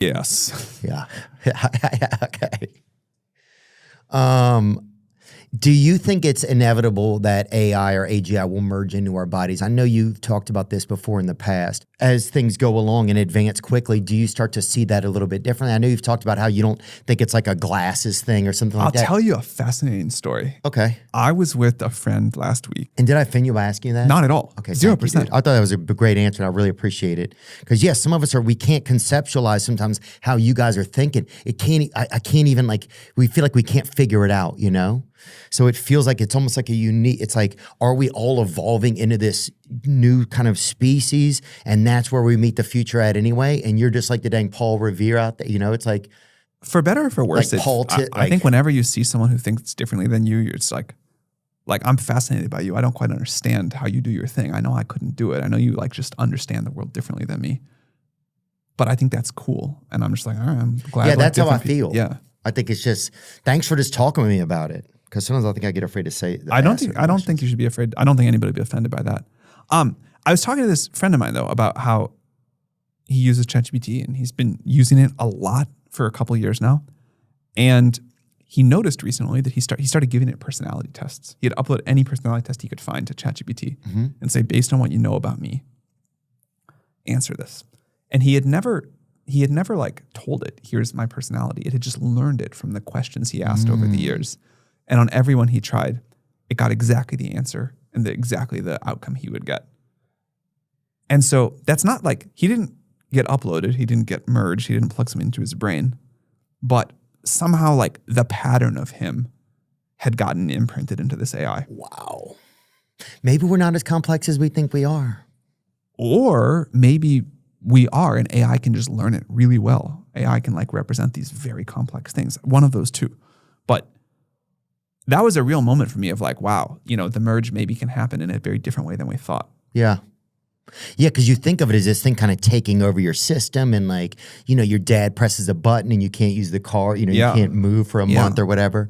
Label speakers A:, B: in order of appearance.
A: Yes.
B: Yeah. Okay. Do you think it's inevitable that AI or AGI will merge into our bodies? I know you've talked about this before in the past. As things go along and advance quickly, do you start to see that a little bit differently? I know you've talked about how you don't think it's like a glasses thing or something like that.
A: I'll tell you a fascinating story.
B: Okay.
A: I was with a friend last week.
B: And did I offend you by asking you that?
A: Not at all.
B: Okay,
A: 0%.
B: I thought that was a great answer, and I really appreciate it. Because yes, some of us we can't conceptualize sometimes how you guys are thinking. I can't even we feel like we can't figure it out, you know? So it feels like it's almost like it's like, are we all evolving into this new kind of species? And that's where we meet the future at anyway. And you're just like the dang Paul Revere out there, you know? It's like,
A: for better or for worse, I think whenever you see someone who thinks differently than you, it's like I'm fascinated by you. I don't quite understand how you do your thing. I know I couldn't do it. I know you just understand the world differently than me. But I think that's cool. And I'm just like, all right, I'm glad.
B: Yeah, that's how I feel.
A: Yeah.
B: I think it's just, thanks for just talking with me about it. Because sometimes I think I get afraid to say.
A: I don't think you should be afraid. I don't think anybody would be offended by that. I was talking to this friend of mine though about how he uses ChatGPT and he's been using it a lot for a couple of years now, and he noticed recently that he started giving it personality tests. He had uploaded any personality test he could find to ChatGPT and say, based on what you know about me, answer this. And he had never told it, here's my personality. It had just learned it from the questions he asked over the years. And on everyone he tried, it got exactly the answer and exactly the outcome he would get. And so that's not he didn't get uploaded, he didn't get merged, he didn't plug something into his brain, but somehow the pattern of him had gotten imprinted into this AI.
B: Wow. Maybe we're not as complex as we think we are.
A: Or maybe we are, and AI can just learn it really well. AI can represent these very complex things. One of those two. But that was a real moment for me of wow, the merge maybe can happen in a very different way than we thought.
B: Yeah. Yeah, because you think of it as this thing kind of taking over your system, and your dad presses a button and you can't use the car, you can't move for a month or whatever.